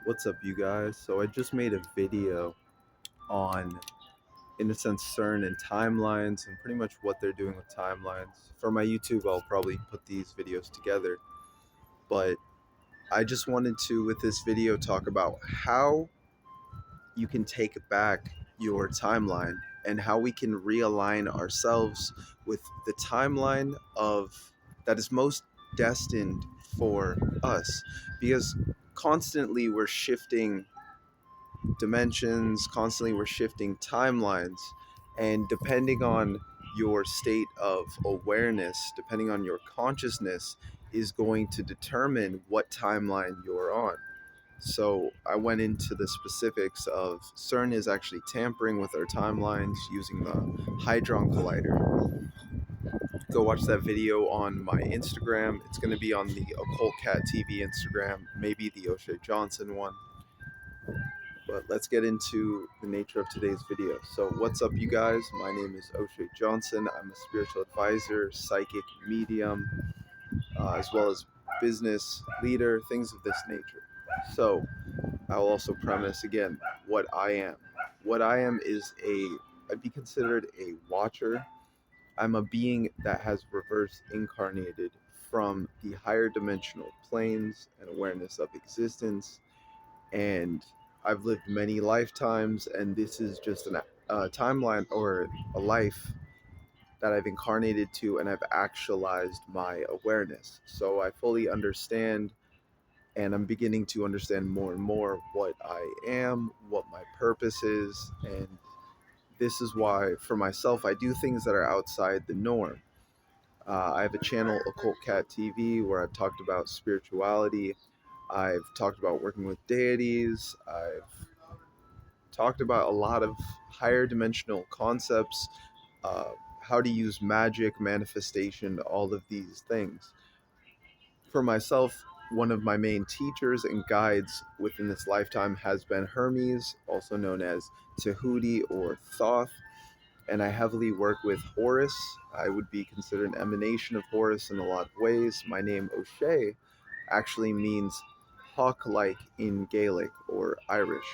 What's up, you guys? So I just made a video on, in a sense, CERN and timelines and pretty much what they're doing with timelines. For my YouTube, I'll probably put these videos together. But I just wanted to, with this video, talk about how you can take back your timeline and how we can realign ourselves with the timeline of that is most destined for us, because constantly we're shifting dimensions, constantly we're shifting timelines, and depending on your state of awareness, depending on your consciousness, is going to determine what timeline you're on. So I went into the specifics of CERN is actually tampering with our timelines using the Hadron Collider. Go watch that video on my Instagram. It's going to be on the Occult Cat TV Instagram, maybe the O'Shea Johnson one. But let's get into the nature of today's video. So what's up, you guys? My name is O'Shea Johnson. I'm a spiritual advisor, psychic medium, as well as business leader, things of this nature. So I'll also premise again what I am. What I am is I'd be considered a watcher. I'm a being that has reverse incarnated from the higher dimensional planes and awareness of existence, and I've lived many lifetimes, and this is just a timeline or a life that I've incarnated to, and I've actualized my awareness. So I fully understand, and I'm beginning to understand more and more what I am, what my purpose is, and this is why, for myself, I do things that are outside the norm. I have a channel, Occult Cat TV, where I've talked about spirituality. I've talked about working with deities. I've talked about a lot of higher dimensional concepts, uh, how to use magic, manifestation, all of these things. For myself, one of my main teachers and guides within this lifetime has been Hermes, also known as Tahuti or Thoth, and I heavily work with Horus. I would be considered an emanation of Horus in a lot of ways. My name, O'Shea, actually means hawk-like in Gaelic or Irish.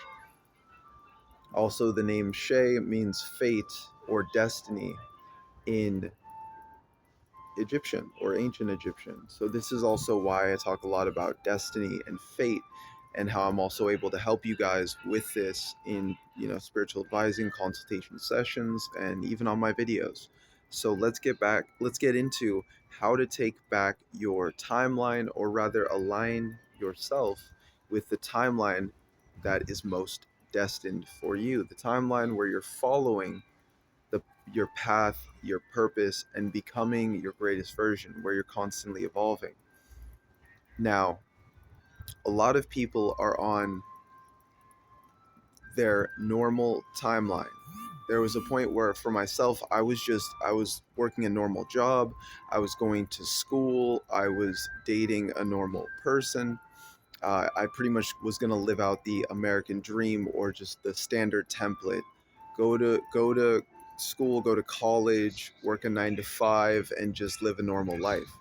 Also, the name Shay means fate or destiny in Egyptian or ancient Egyptian. So this is also why I talk a lot about destiny and fate, and how I'm also able to help you guys with this in, spiritual advising, consultation sessions, and even on my videos. So let's get into how to take back your timeline, or rather align yourself with the timeline that is most destined for you, the timeline where you're following the your path, your purpose, and becoming your greatest version, where you're constantly evolving. Now, a lot of people are on their normal timeline. There was a point where, for myself, I was working a normal job, I was going to school, I was dating a normal person. I pretty much was going to live out the American dream, or just the standard template: go to school, go to college, work a 9 to 5, and just live a normal life.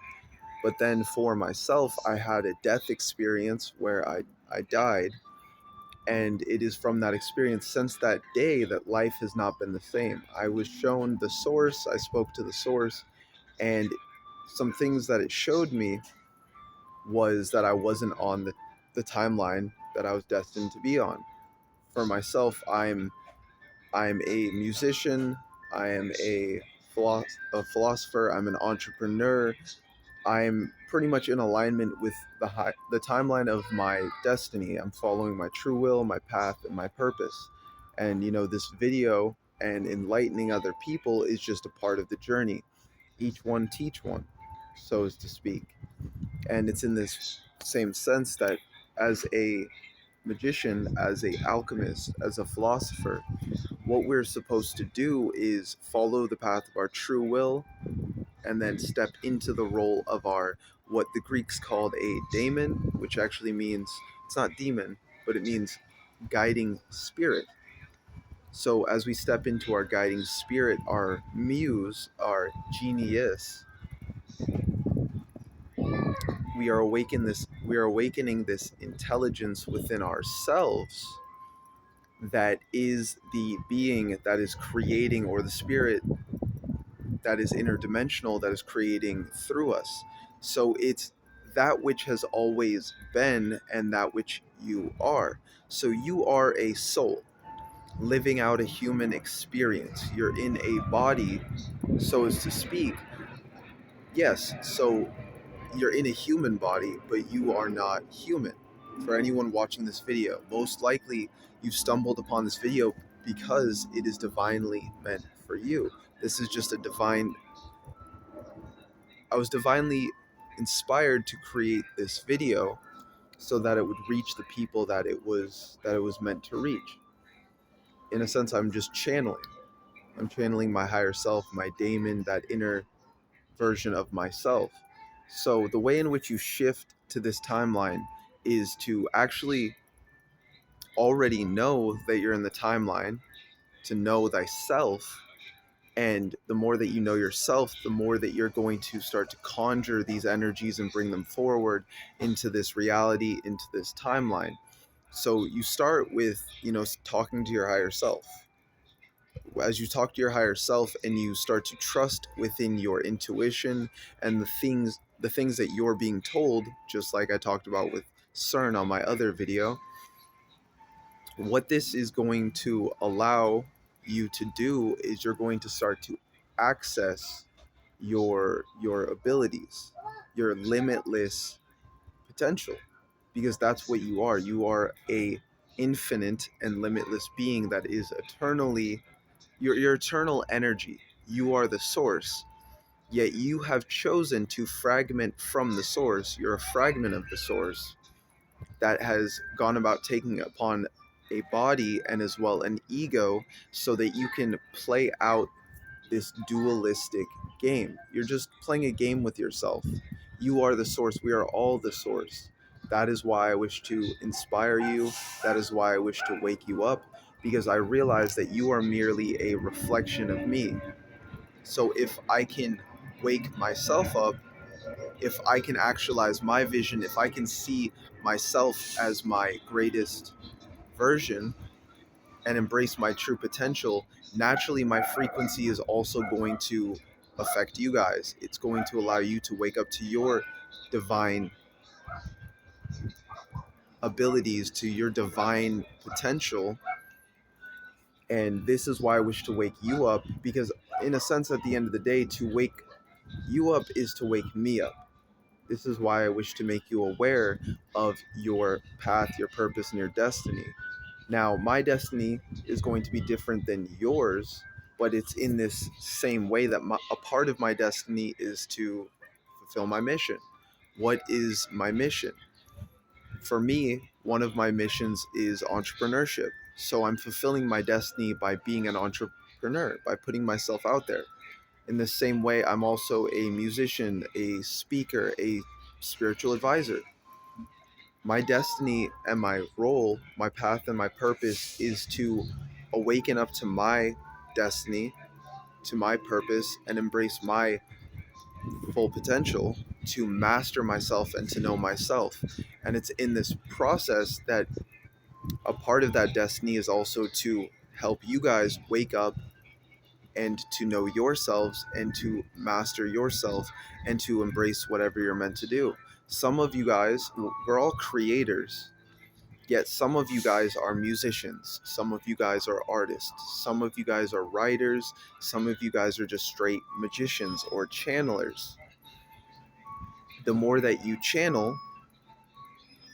But then for myself, I had a death experience where I died, and it is from that experience, since that day, that life has not been the same. I was shown the source, I spoke to the source, and some things that it showed me was that I wasn't on the timeline that I was destined to be on. For myself, I'm a musician, I am a philosopher, I'm an entrepreneur. I'm pretty much in alignment with the timeline of my destiny. I'm following my true will, my path, and my purpose. And this video and enlightening other people is just a part of the journey. Each one teach one, so as to speak. And it's in this same sense that, as a magician, as a alchemist, as a philosopher, what we're supposed to do is follow the path of our true will, and then step into the role of our, what the Greeks called, a daemon, which actually means, it's not demon, but it means guiding spirit. So as we step into our guiding spirit, our muse, our genius, we are awakening this intelligence within ourselves that is the being that is creating, or the spirit that is interdimensional that is creating through us. So it's that which has always been and that which you are. So you are a soul living out a human experience. You're in a body, so as to speak. Yes, so you're in a human body, but you are not human. For anyone watching this video, most likely you've stumbled upon this video because it is divinely meant for you. This is just a divine I was divinely inspired to create this video so that it would reach the people that it was meant to reach. In a sense, I'm just channeling. I'm channeling my higher self, my daemon, that inner version of myself. So the way in which you shift to this timeline is to actually already know that you're in the timeline, to know thyself. And the more that you know yourself, the more that you're going to start to conjure these energies and bring them forward into this reality, into this timeline. So you start with, talking to your higher self. As you talk to your higher self and you start to trust within your intuition and the things that you're being told, just like I talked about with CERN on my other video, what this is going to allow you to do is you're going to start to access your abilities, your limitless potential, because that's what you are. You are a infinite and limitless being that is eternally your eternal energy. You are the source, yet you have chosen to fragment from the source. You're a fragment of the source that has gone about taking upon a body and as well an ego so that you can play out this dualistic game. You're just playing a game with yourself. You are the source. We are all the source. That is why I wish to inspire you. That is why I wish to wake you up, because I realize that you are merely a reflection of me. So if I can wake myself up, if I can actualize my vision, if I can see myself as my greatest version and embrace my true potential, naturally my frequency is also going to affect you guys. It's going to allow you to wake up to your divine abilities, to your divine potential. And this is why I wish to wake you up, because in a sense, at the end of the day, to wake you up is to wake me up. This is why I wish to make you aware of your path, your purpose, and your destiny. Now, my destiny is going to be different than yours, but it's in this same way that a part of my destiny is to fulfill my mission. What is my mission? For me, one of my missions is entrepreneurship. So I'm fulfilling my destiny by being an entrepreneur, by putting myself out there. In the same way, I'm also a musician, a speaker, a spiritual advisor. My destiny and my role, my path and my purpose is to awaken up to my destiny, to my purpose, and embrace my full potential, to master myself and to know myself. And it's in this process that a part of that destiny is also to help you guys wake up and to know yourselves and to master yourself and to embrace whatever you're meant to do. Some of you guys, we're all creators. Yet some of you guys are musicians, some of you guys are artists, some of you guys are writers, some of you guys are just straight magicians or channelers. The more that you channel,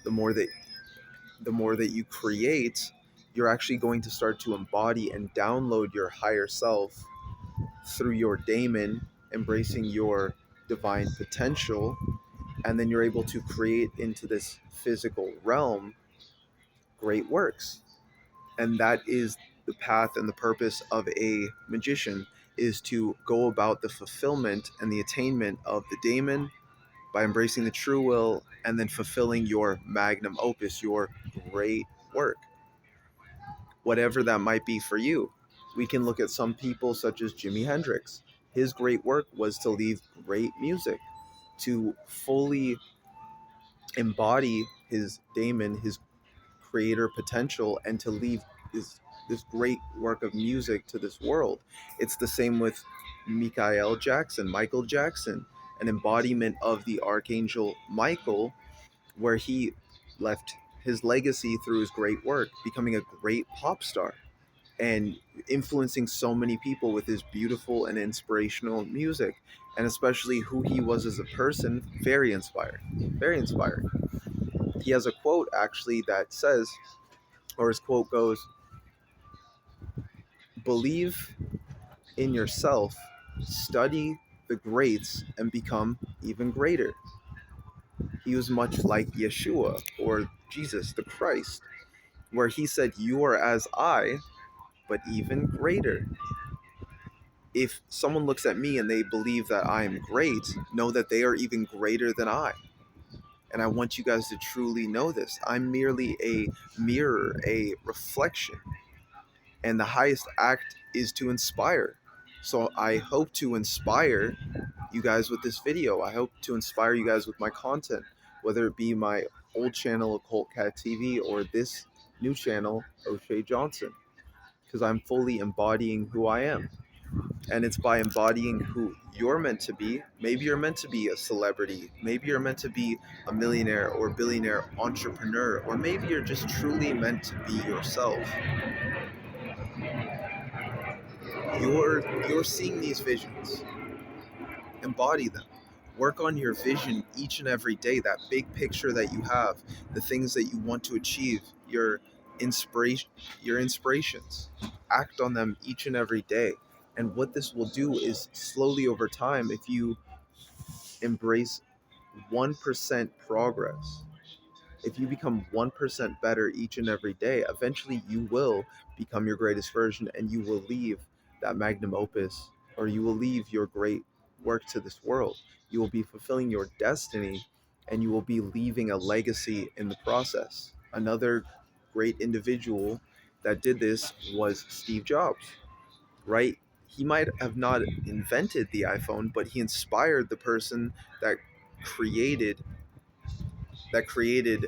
the more that you create, you're actually going to start to embody and download your higher self through your daemon, embracing your divine potential, and then you're able to create into this physical realm great works. And that is the path and the purpose of a magician, is to go about the fulfillment and the attainment of the daemon by embracing the true will and then fulfilling your magnum opus, your great work, whatever that might be for you. We can look at some people such as Jimi Hendrix. His great work was to leave great music, to fully embody his daemon, his creator potential, and to leave this great work of music to this world. It's the same with Michael Jackson, an embodiment of the archangel Michael, where he left his legacy through his great work, becoming a great pop star and influencing so many people with his beautiful and inspirational music, and especially who he was as a person. Very inspiring, very inspiring. He has a quote actually that says, or his quote goes, believe in yourself, study the greats, and become even greater. He was much like Yeshua or Jesus the Christ, where he said, you are as I, but even greater. If someone looks at me and they believe that I am great, know that they are even greater than I. And I want you guys to truly know this. I'm merely a mirror, a reflection. And the highest act is to inspire. So I hope to inspire you guys with this video. I hope to inspire you guys with my content, whether it be my old channel, Occult Cat TV, or this new channel, O'Shea Johnson, because I'm fully embodying who I am. And it's by embodying who you're meant to be. Maybe you're meant to be a celebrity. Maybe you're meant to be a millionaire or billionaire entrepreneur. Or maybe you're just truly meant to be yourself. You're seeing these visions. Embody them. Work on your vision each and every day, that big picture that you have, the things that you want to achieve, inspiration, your inspirations. Act on them each and every day. And what this will do is slowly over time, if you embrace 1% progress, if you become 1% better each and every day, eventually you will become your greatest version, and you will leave that magnum opus, or you will leave your great work to this world. You will be fulfilling your destiny, and you will be leaving a legacy in the process. Another great individual that did this was Steve Jobs, right? He might have not invented the iPhone, but he inspired the person that created created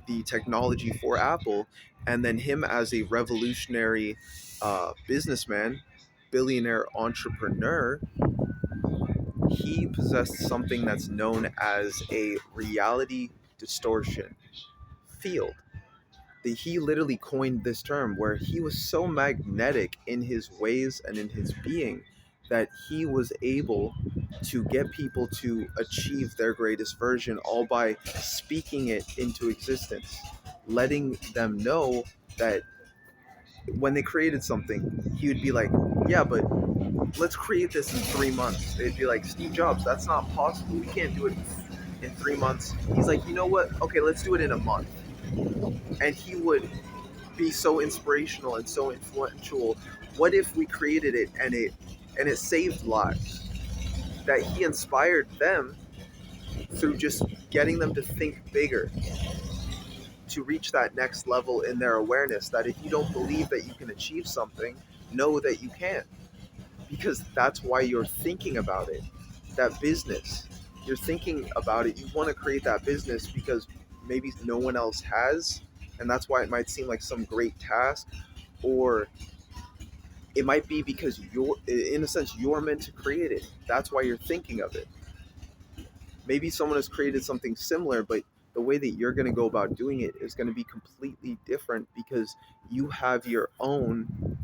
the technology for Apple. And then him as a revolutionary businessman, billionaire entrepreneur, he possessed something that's known as a reality distortion field. He literally coined this term, where he was so magnetic in his ways and in his being that he was able to get people to achieve their greatest version, all by speaking it into existence, letting them know that when they created something, he would be like, yeah, but let's create this in 3 months. They'd be like, Steve Jobs, that's not possible. We can't do it in 3 months. He's like, you know what? Okay, let's do it in a month. And he would be so inspirational and so influential. What if we created it and it saved lives? That he inspired them through just getting them to think bigger, to reach that next level in their awareness, that if you don't believe that you can achieve something, know that you can, because that's why you're thinking about it. That business, you're thinking about it, you want to create that business because maybe no one else has, and that's why it might seem like some great task. Or it might be because you're, in a sense, you're meant to create it. That's why you're thinking of it. Maybe someone has created something similar, but the way that you're going to go about doing it is going to be completely different, because you have your own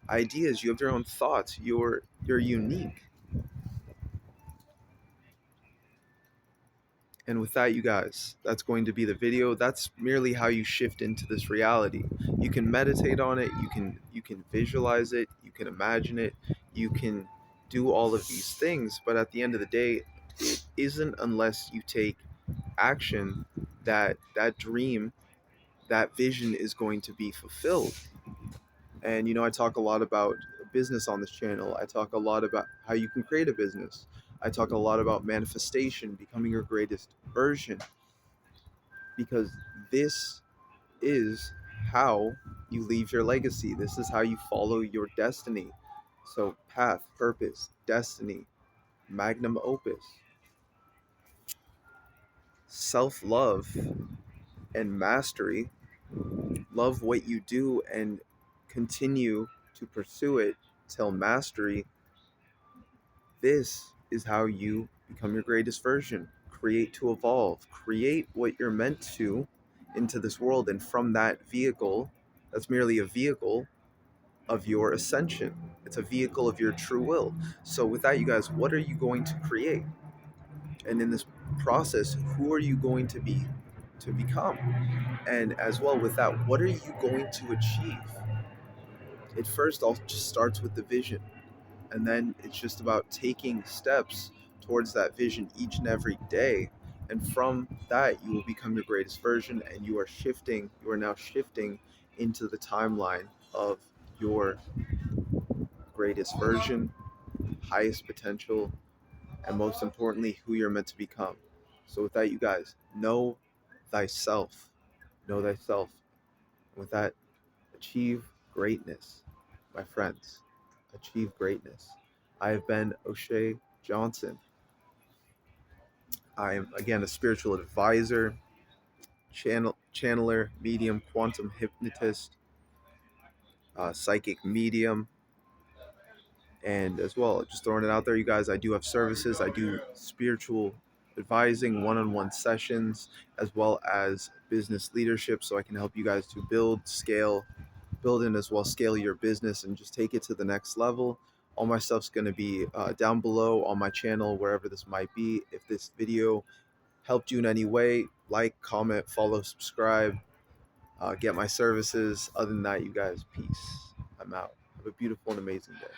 ideas, you have your own thoughts, you're unique. And with that, you guys, that's going to be the video. That's merely how you shift into this reality. You can meditate on it, you can visualize it, you can imagine it, you can do all of these things, but at the end of the day, it isn't unless you take action that that dream, that vision is going to be fulfilled. And I talk a lot about business on this channel. I talk a lot about how you can create a business. I talk a lot about manifestation, becoming your greatest version, because this is how you leave your legacy. This is how you follow your destiny. So path, purpose, destiny, magnum opus. self-love and mastery, love what you do and continue to pursue it till mastery, this is how you become your greatest version. Create to evolve. Create what you're meant to into this world. And from that vehicle, that's merely a vehicle of your ascension. It's a vehicle of your true will. So, with that, you guys, what are you going to create? And in this process, who are you going to be to become? And as well with that, what are you going to achieve? It first all just starts with the vision. And then it's just about taking steps towards that vision each and every day. And from that, you will become your greatest version. And you are now shifting into the timeline of your greatest version, highest potential, and most importantly, who you're meant to become. So, with that, you guys, know thyself. Know thyself. With that, achieve greatness, my friends. Achieve greatness. I have been O'Shea Johnson. I am, again, a spiritual advisor, channeler, medium, quantum hypnotist, psychic medium, and as well, just throwing it out there, you guys, I do have services. I do spiritual advising, one-on-one sessions, as well as business leadership, so I can help you guys to build, scale, build and as well scale your business and just take it to the next level. All my stuff's going to be down below on my channel, wherever this might be. If this video helped you in any way, like, comment, follow, subscribe, get my services. Other than that, you guys, peace. I'm out. Have a beautiful and amazing day.